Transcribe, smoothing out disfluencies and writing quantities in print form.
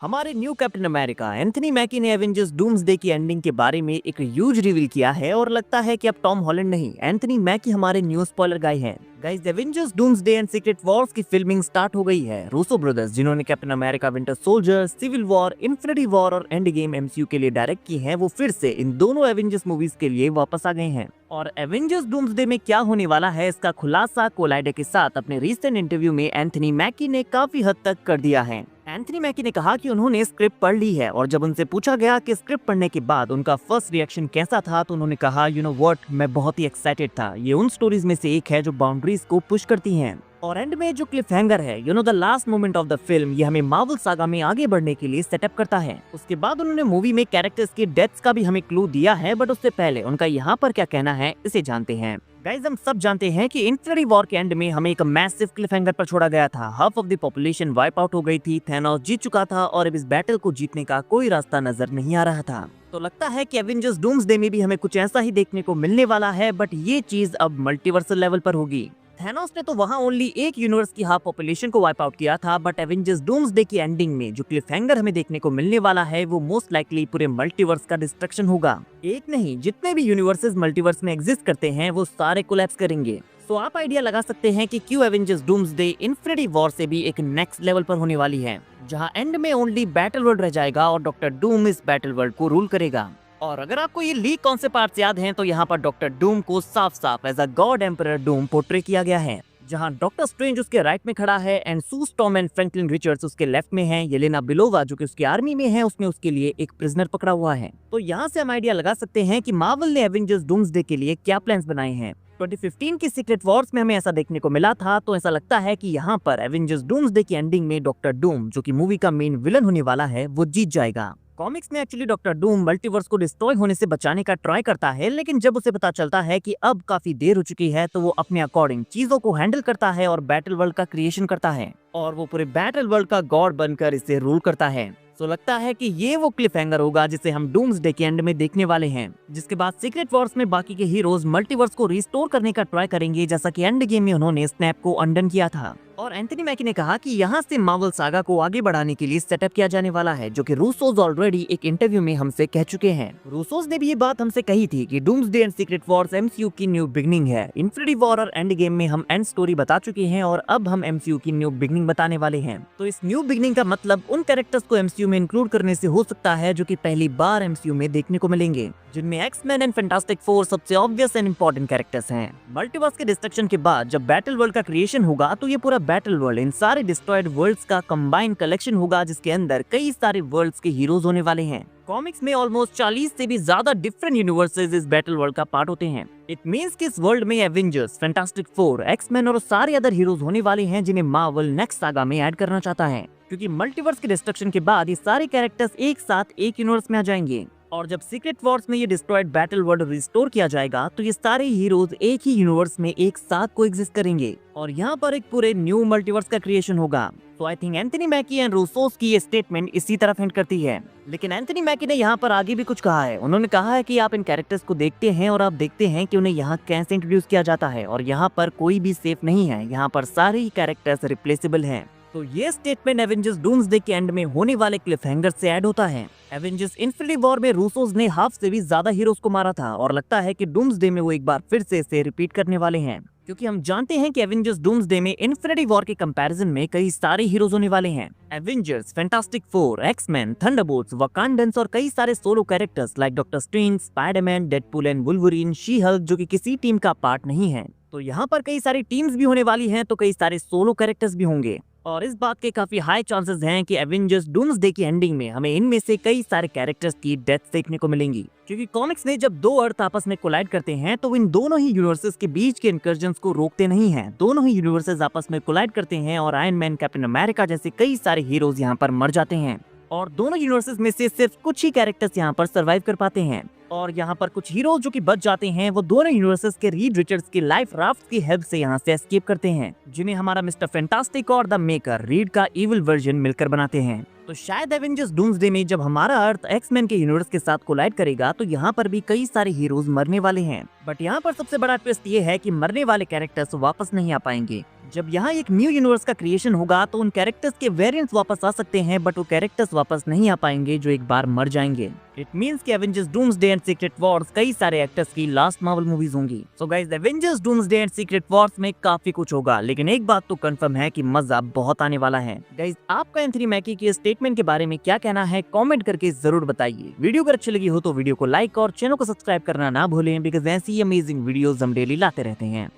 हमारे new captain America Anthony मैकी ने Avengers doomsday की एंडिंग के बारे में एक ह्यूज रिवील किया है और लगता है कि अब टॉम हॉलैंड नहीं, एंथनी मैकी हमारे न्यू स्पॉइलर गाय हैं। Guys, Avengers Doomsday and Secret Wars की फिल्मिंग स्टार्ट हो गई है। रूसो ब्रदर्स, जिन्होंने Captain America Winter Soldier, Civil War, Infinity War और एंड गेम एमसीयू के लिए डायरेक्ट की हैं, वो फिर से इन दोनों एवेंजर्स मूवीज के लिए वापस आ गए हैं। और एवेंजर्स डूम्सडे में क्या होने वाला है, इसका खुलासा कोलाइडर के साथ अपने रिसेंट इंटरव्यू में एंथनी मैकी ने काफी हद तक कर दिया है। एंथनी मैकी ने कहा कि उन्होंने स्क्रिप्ट पढ़ ली है और जब उनसे पूछा गया कि स्क्रिप्ट पढ़ने के बाद उनका फर्स्ट रिएक्शन कैसा था, तो उन्होंने कहा, यू नो व्हाट, मैं बहुत ही एक्साइटेड था। ये उन स्टोरीज में से एक है जो बाउंड्रीज को पुश करती हैं। और एंड में जो क्लिफ हैंगर है, you know the last moment of the film, ये हमें मार्वल सागा में आगे बढ़ने के लिए सेटअप करता है। उसके बाद उन्होंने मूवी में कैरेक्टर्स की डेथ्स का भी हमें क्लू दिया है, बट उससे पहले उनका यहाँ पर क्या कहना है, इसे जानते हैं। गाइस, हम सब जानते हैं कि इन्फिनिटी वॉर के एंड में हमें एक मैसिव क्लिफ हैंगर पर छोड़ा गया था। Half of the population wipe out हो गई थी, थैनोस जीत चुका था और अब इस बैटल को जीतने का कोई रास्ता नजर नहीं आ रहा था। तो लगता है कि एवेंजर्स डूम्सडे में भी हमें कुछ ऐसा ही देखने को मिलने वाला है, बट ये चीज अब मल्टीवर्सल लेवल पर होगी। थैनोस ने तो वहां ओनली एक यूनिवर्स की हाफ पॉपुलेशन को वाइप आउट किया था, बट एवेंजर्स डूम्सडे की एंडिंग में जो क्लिफ हैंगर हमें देखने को मिलने वाला है, वो मोस्ट लाइकली पूरे मल्टीवर्स का डिस्ट्रक्शन होगा। एक नहीं, जितने भी यूनिवर्सेस मल्टीवर्स में एग्जिस्ट करते हैं, वो सारे कोलैप्स करेंगे। तो आप आइडिया लगा सकते हैं कि क्यों एवेंजर्स डूम्सडे इन्फिनिटी वॉर से भी एक नेक्स्ट लेवल पर होने वाली है, जहां एंड में ओनली बैटल वर्ल्ड रह जाएगा और डॉक्टर डूम इस बैटल वर्ल्ड को रूल करेगा। और अगर आपको ये लीक कौन से पार्ट्स याद हैं, तो यहाँ पर डॉक्टर डूम को साफ साफ as a god Emperor Doom portray किया गया है, जहां डॉक्टर स्ट्रेंज उसके राइट में खड़ा है and Sue Storm and Franklin Richards उसके लेफ्ट में हैं। येलेना बेलोवा, जो कि उसकी आर्मी में है, उसने उसके लिए एक प्रिजनर पकड़ा हुआ है। तो यहाँ से हम आइडिया लगा सकते हैं कि मार्वल ने एवेंजर्स डूम्सडे के लिए क्या प्लान्स बनाए हैं। 2015 की सीक्रेट वॉर्स में हमें ऐसा देखने को मिला था, तो ऐसा लगता है कि यहाँ पर एवेंजर्स डूम्सडे की एंडिंग में डॉक्टर डूम, जो कि मूवी का मेन विलन होने वाला है, वो जीत जाएगा। कॉमिक्स में एक्चुअली डॉक्टर डूम मल्टीवर्स को डिस्ट्रॉय होने से बचाने का ट्राई करता है, लेकिन जब उसे पता चलता है कि अब काफी देर हो चुकी है, तो वो अपने अकॉर्डिंग चीजों को हैंडल करता है और बैटल वर्ल्ड का क्रिएशन करता है और वो पूरे बैटल वर्ल्ड का गॉड बनकर इसे रूल करता है। तो लगता है कि ये वो क्लिफ हैंगर होगा जिसे हम डूम्सडे के एंड में देखने वाले हैं, जिसके बाद सीक्रेट वॉर्स में बाकी के हीरोज मल्टीवर्स को रिस्टोर करने का ट्राई करेंगे, जैसा कि एंड गेम में उन्होंने स्नैप को अनडन किया था। और एंथनी मैकी ने कहा कि यहाँ से मार्वल सागा को आगे बढ़ाने के लिए सेटअप किया जाने वाला है, जो कि रूसोस ऑलरेडी एक इंटरव्यू में हमसे कह चुके हैं। रूसोस ने भी ये बात हमसे कही थी कि doomsday and Secret Wars MCU की न्यू बिगनिंग है। इन्फिनिटी वॉर और एंड गेम में हम एंड स्टोरी बता चुके हैं और अब हम एमसीयू की न्यू बिगनिंग बताने वाले हैं। तो इस न्यू बिगनिंग का मतलब उन कैरेक्टर्स को एमसीयू में इंक्लूड करने से हो सकता है जो कि पहली बार एमसीयू में देखने को मिलेंगे, जिनमें एक्स-मैन एंड फैंटास्टिक फोर सबसे ऑब्वियस एंड इंपॉर्टेंट कैरेक्टर्स हैं। मल्टीवर्स के डिस्ट्रक्शन के बाद जब बैटल वर्ल्ड का क्रिएशन होगा, तो ये पूरा बैटल वर्ल्ड इन सारे डिस्ट्रॉयड वर्ल्ड्स का कंबाइंड कलेक्शन होगा, जिसके अंदर कई सारे वर्ल्ड्स के हीरोज होने वाले हैं। कॉमिक्स में ऑलमोस्ट 40 से भी ज्यादा डिफरेंट यूनिवर्सेस इस बैटल वर्ल्ड का पार्ट होते हैं। इट मींस कि इस वर्ल्ड में एवेंजर्स, फैंटास्टिक फोर, एक्स-मैन और सारे अदर हीरोज होने वाले हैं, जिन्हें मार्वल नेक्स्ट सागा में ऐड करना चाहता है, क्योंकि मल्टीवर्स के डिस्ट्रक्शन के बाद ये सारे कैरेक्टर्स एक साथ एक यूनिवर्स में आ जाएंगे। और जब सीक्रेट वॉर्स में ये डिस्ट्रॉयड बैटल वर्ल्ड रिस्टोर किया जाएगा, तो ये सारे हीरोज एक ही यूनिवर्स में एक साथ को एग्जिस्ट करेंगे और यहाँ पर एक पूरे न्यू मल्टीवर्स का क्रिएशन होगा। तो I think Anthony Mackie and Russos की ये स्टेटमेंट इसी तरफ हिंट करती है। लेकिन एंथनी मैकी ने यहाँ पर आगे भी कुछ कहा है। उन्होंने कहा है कि आप इन कैरेक्टर्स को देखते हैं और आप देखते हैं कि उन्हें यहाँ कैसे इंट्रोड्यूस किया जाता है और यहाँ पर कोई भी सेफ नहीं है, यहाँ पर सारे ही कैरेक्टर्स रिप्लेसेबल हैं। तो ये स्टेटमेंट एवेंजर्स डूम्सडे के एंड में होने वाले क्लिफ हैंगर से ऐड होता है। एवेंजर्स इन्फिनिटी वॉर में रूसोस ने हाफ से भी ज्यादा हीरोज को मारा था और लगता है कि डूम्सडे में वो एक बार फिर से इसे रिपीट करने वाले हैं, क्योंकि हम जानते हैं कि एवेंजर्स डूम्सडे में इन्फिनिटी वॉर के कंपैरिजन में कई सारे हीरोज होने वाले हैं। Avengers, Fantastic Four, X-Men, Thunderbolts, Wakandans और कई सारे solo characters like Doctor Strange, Spiderman, Deadpool and Wolverine, She Hulk, जो कि किसी टीम का पार्ट नहीं है। तो यहाँ पर कई सारी टीम्स भी होने वाली हैं, तो कई सारे सोलो कैरेक्टर्स भी होंगे और इस बात के काफी हाई चांसेस हैं कि एवेंजर्स डूम्सडे की एंडिंग में हमें इनमें से कई सारे कैरेक्टर्स की डेथ देखने को मिलेंगी, क्योंकि कॉमिक्स में जब दो अर्थ आपस में कोलाइड करते हैं, तो इन दोनों ही यूनिवर्सेस के बीच के इनकर्जन्स को रोकते नहीं हैं। दोनों ही यूनिवर्सेस आपस में कोलाइड करते हैं और आयरन मैन, कैप्टन अमेरिका जैसे कई सारे हीरोज यहाँ पर मर जाते हैं और दोनों यूनिवर्सेस में से सिर्फ कुछ ही कैरेक्टर्स यहाँ पर सर्वाइव कर पाते हैं। और यहाँ पर कुछ हीरोज जो कि बच जाते हैं, वो दोनों यूनिवर्सेस के रीड रिचर्ड्स की लाइफ राफ्ट की हेल्प से यहाँ से एस्केप करते हैं, जिन्हें हमारा मिस्टर फैंटास्टिक और द मेकर रीड का इविल वर्जन मिलकर बनाते हैं। तो शायद एवेंजर्स डूम्सडे में जब हमारा अर्थ एक्स-मैन के यूनिवर्स के साथ कोलाइड करेगा, तो यहाँ पर भी कई सारे हीरोज मरने वाले हैं। बट यहाँ पर सबसे बड़ा ट्विस्ट ये है कि मरने वाले कैरेक्टर्स वापस नहीं आ पाएंगे। जब यहाँ एक न्यू यूनिवर्स का क्रिएशन होगा तो उन कैरेक्टर्स के वेरिएंट्स वापस आ सकते हैं, बट वो कैरेक्टर्स वापस नहीं आ पाएंगे जो एक बार मर जाएंगे। इट मींस कि Avengers Doomsday and Secret Wars कई सारे एक्टर्स की लास्ट मार्वल मूवीज होंगी। So guys, Avengers Doomsday and Secret Wars में काफी कुछ होगा, लेकिन एक बात तो कंफर्म है कि मजा बहुत आने वाला है। गाइस, आपका एंथनी मैकी के स्टेटमेंट के बारे में क्या कहना है कमेंट करके जरूर बताइए। वीडियो अगर अच्छी लगी हो तो वीडियो को लाइक और चैनल को सब्सक्राइब करना ना भूलें, बिकॉज ऐसी अमेजिंग वीडियोस हम डेली लाते रहते हैं।